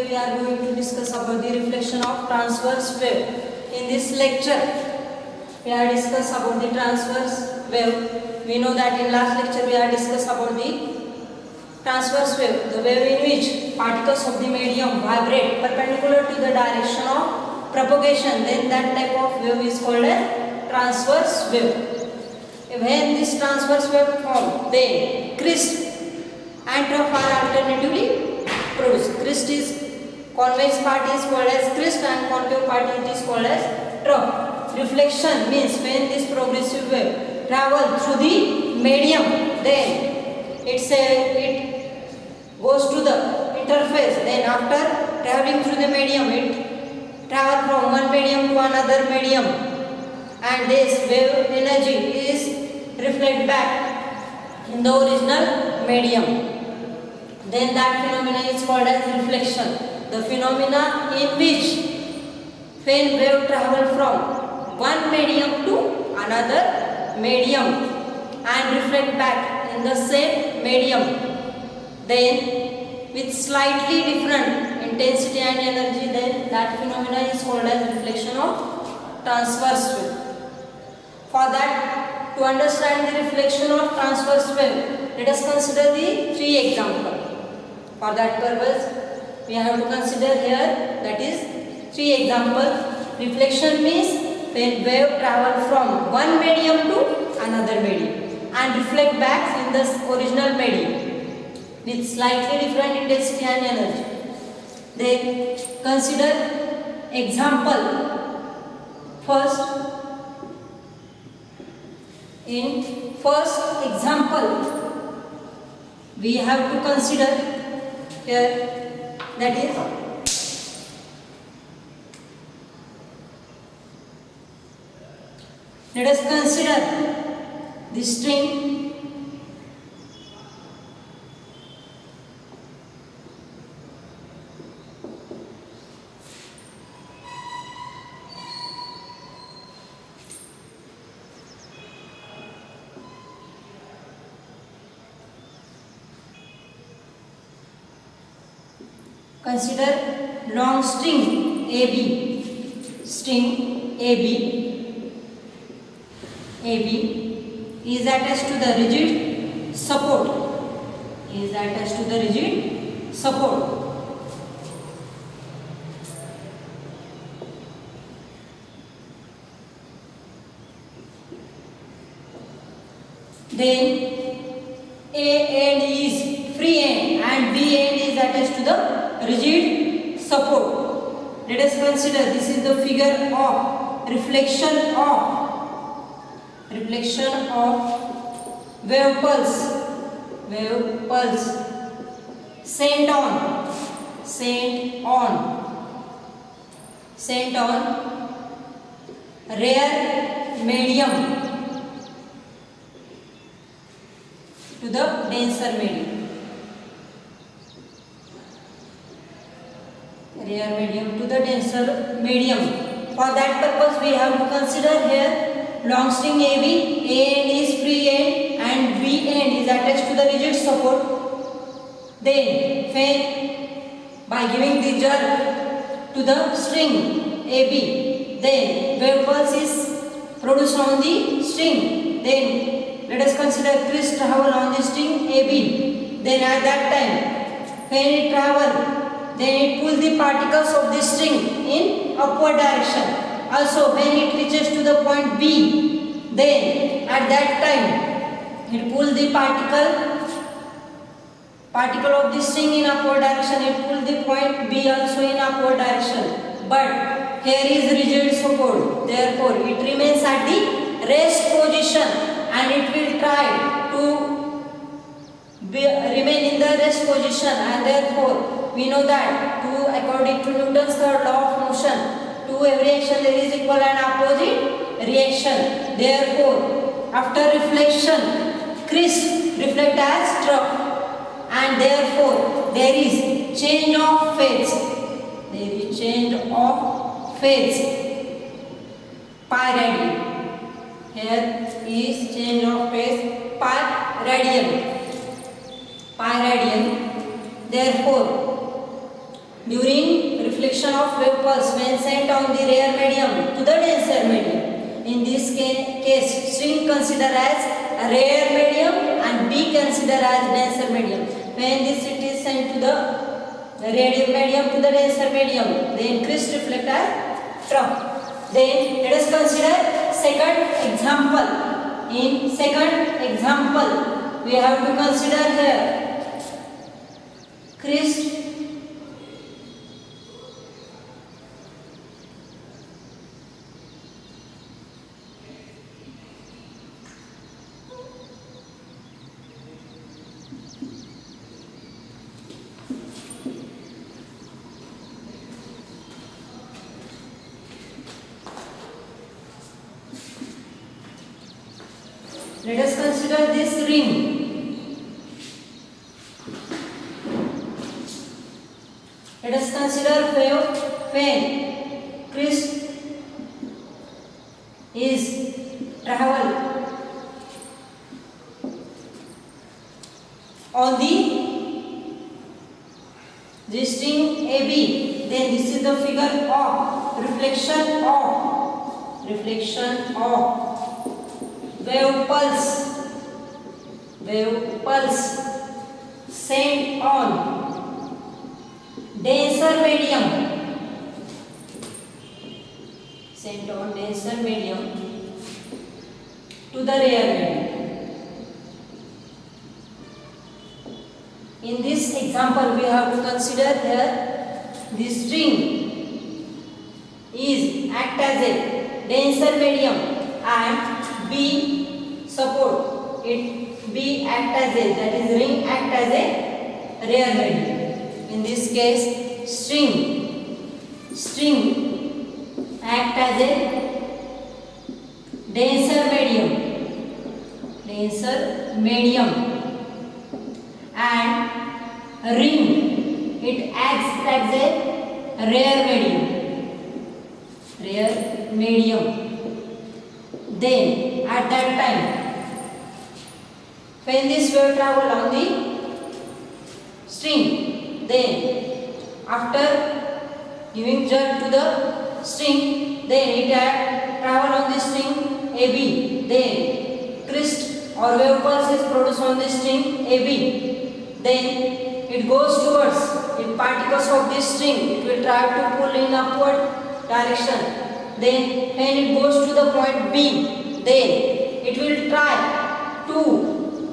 we are going to discuss about the reflection of transverse wave. In this lecture, we are discuss about the transverse wave. We know that in last lecture we are discuss about the transverse wave, the wave in which particles of the medium vibrate perpendicular to the direction of propagation. Then that type of wave is called as transverse wave. When this transverse wave forms, then crest and trough are alternatively produced. Crest is convex part is called as crest and concave part is called as trough. Reflection means when this progressive wave travels through the medium, then it goes to the interface. Then after traveling through the medium, it travels from one medium to another medium, and this wave energy is reflected back in the original medium. Then that phenomena is called as reflection. The phenomena in which when wave travel from one medium to another medium and reflect back in the same medium, then with slightly different intensity and energy, then that phenomena is called as reflection of transverse wave. For that, to understand the reflection of transverse wave, let us consider the three examples. For that purpose, we have to consider here, that is three examples. Reflection means when wave travel from one medium to another medium and reflect back in the original medium with slightly different intensity and energy. Then consider example. First, in first example, we have to consider here, that is let us consider the string consider long string AB. String AB is attached to the rigid support. Then A end is free end and B end is attached to the rigid support. Let us consider, this is the figure of reflection of wave pulse sent on rare medium to the denser medium. Rare medium to the denser medium. For that purpose, we have to consider here long string AB, A end is free end and B end is attached to the rigid support. Then, by giving the jerk to the string AB, then wave pulse is produced on the string. Then, let us consider crest travel on the string AB. Then at that time, when it travel, then it pulls the particles of the string in upward direction. Also, when it reaches to the point B, then at that time, it pulls the particle of the string in upward direction. It pulls the point B also in upward direction. But here is rigid support. Therefore, it remains at the rest position and it will try to remain in the rest position, and therefore we know that according to Newton's third law of motion, to every action there is equal and opposite reaction. Therefore, after reflection, crest reflect as trough, and therefore there is change of phase. Pi radian. Here is change of phase pi radian. Therefore, during reflection of wave pulse when sent on the rare medium to the denser medium. In this case, string considered as a rare medium and B considered as denser medium. When this it is sent to the rare medium to the denser medium, the increased reflect as trump. Then let us consider second example. In second example, we have to consider here crest. Let us consider this ring. Let us consider when crest is travel on the string AB, then this is the figure of reflection of wave pulse sent on denser medium to the rare medium. In this example, we have to consider here the string is act as a denser medium and B support it, B act as a, that is ring act as a rare medium. In this case, string act as a denser medium and ring it acts as a rare medium. Then at that time, when this wave travel on the string, then after giving jerk to the string, then it travel on the string AB, then crest or wave pulse is produced on the string AB, then it goes towards the particles of this string, it will try to pull in upward direction. Then when it goes to the point B, then it will try to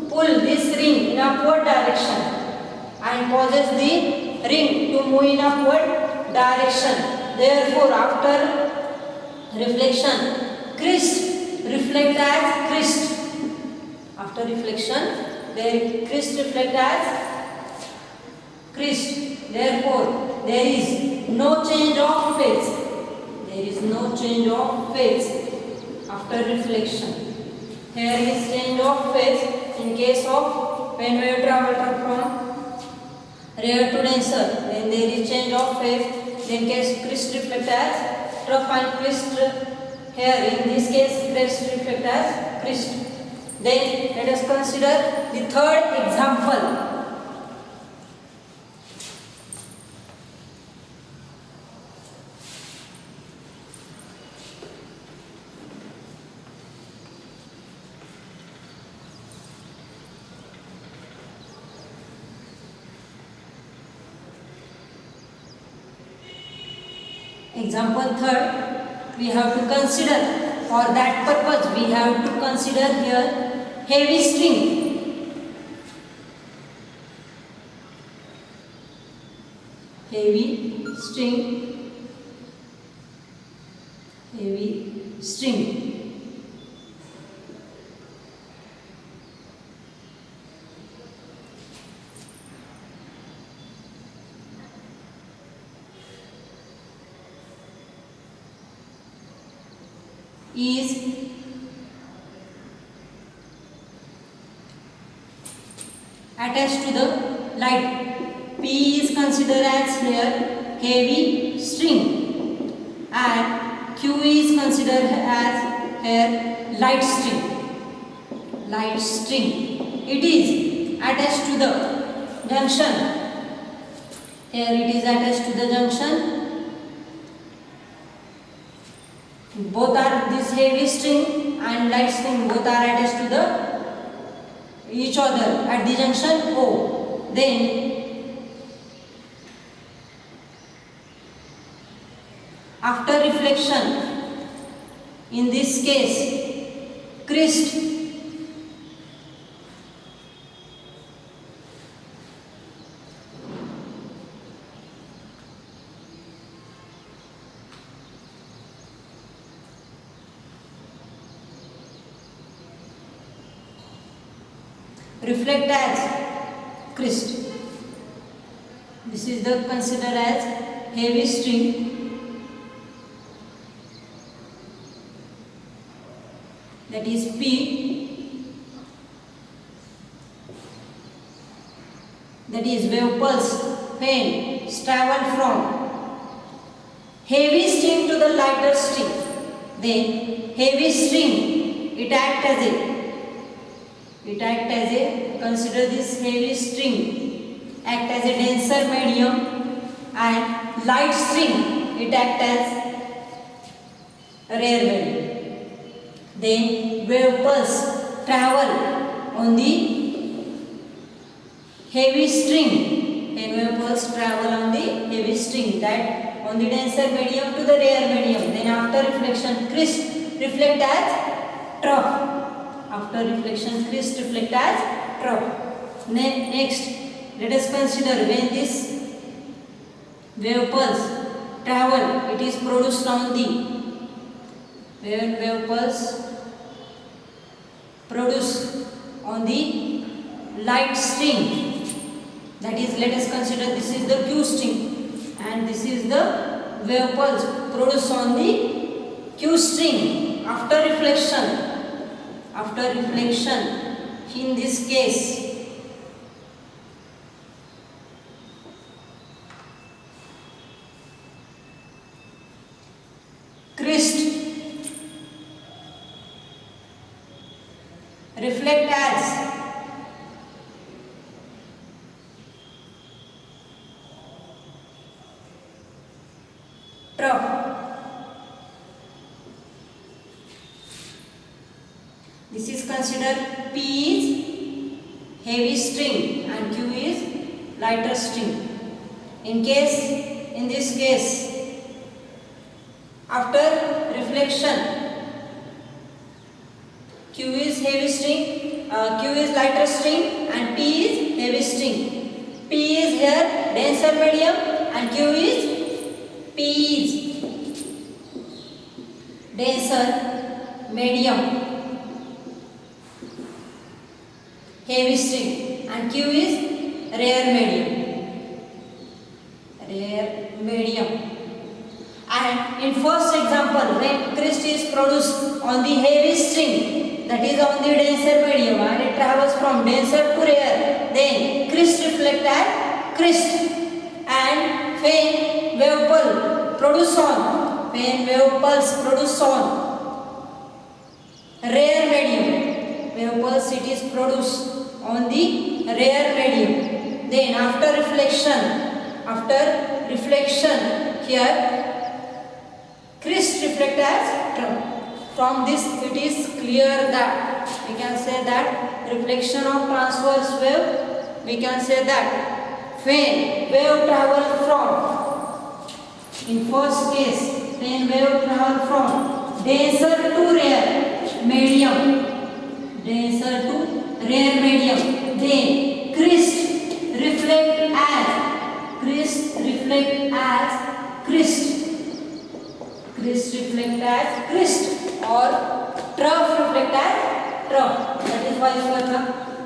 pull this ring in upward direction and causes the ring to move in upward direction. Therefore, after reflection, crest reflect as crest. After reflection, the crest reflect as crest. Therefore, there is no change of phase. After reflection. Here is change of phase in case of when wave travel from rare to denser. Then there is change of phase. In case crest reflect as trough and crest. Here in this case crest reflect as crest. Then let us consider the third example. Example third, we have to consider, for that purpose we have to consider here heavy string. Heavy string. Is attached to the light. P is considered as here heavy string and Q is considered as here light string. It is attached to the junction Here it is attached to the junction. Both are this heavy string and light string, both are attached to the each other at the junction O. Then after reflection, in this case, crest reflect as crest. This is the considered as heavy string. That is P. That is wave pulse when travel from heavy string to the lighter string. Then heavy string, it acts as a, consider this heavy string, act as a denser medium, and light string, it acts as a rare medium. Then wave pulse travel on the heavy string. Then wave pulse travel on the heavy string, that on the denser medium to the rare medium. Then after reflection, crest reflect as trough. After reflection, crest reflect as trough. Next, let us consider when this wave pulse travel, it is produced on the wave pulse produce on the light string. That is, let us consider this is the Q string and this is the wave pulse produced on the Q string. After reflection, in this case, crest reflect as trough. This is considered P is heavy string and Q is lighter string. In this case, after reflection, Q is heavy string, Q is lighter string and P is heavy string. P is here denser medium and Q is denser medium heavy string and Q is rare medium. And in first example, when crest is produced on the heavy string, that is on the denser medium, and it travels from denser to rare, then crest reflect as crest. And when wave pulse produce on rare medium, wave pulse it is produced on the rare medium. Then after reflection here, crest reflect as trough. From this it is clear that we can say that reflection of transverse wave, we can say that when wave travel from, in first case, when wave travel from denser to rare medium, then crest reflect as crest or trough reflect as trough. That is vice versa.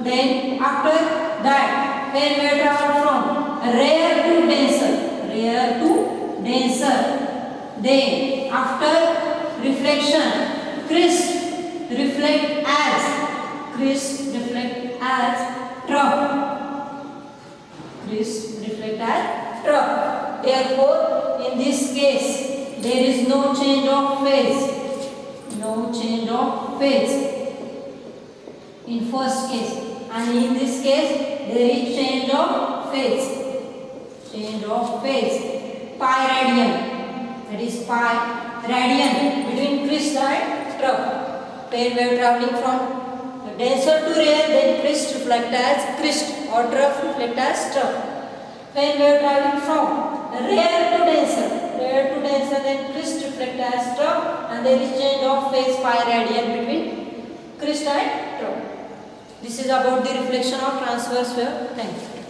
Then after that, when we travel from rare to denser, then after reflection, crest reflect as trough. Crest reflect as trough. Therefore, in this case, there is no change of phase. In first case, and in this case there is change of phase. change of phase, pi radian, that is pi radian between crest and trough. When wave traveling from denser to rare, then crest reflect as crest or trough reflect as trough. When wave traveling from rare to denser, then crest reflect as trough, and there is change of phase pi radian between crest and trough. This is about the reflection of transverse wave. Thank you.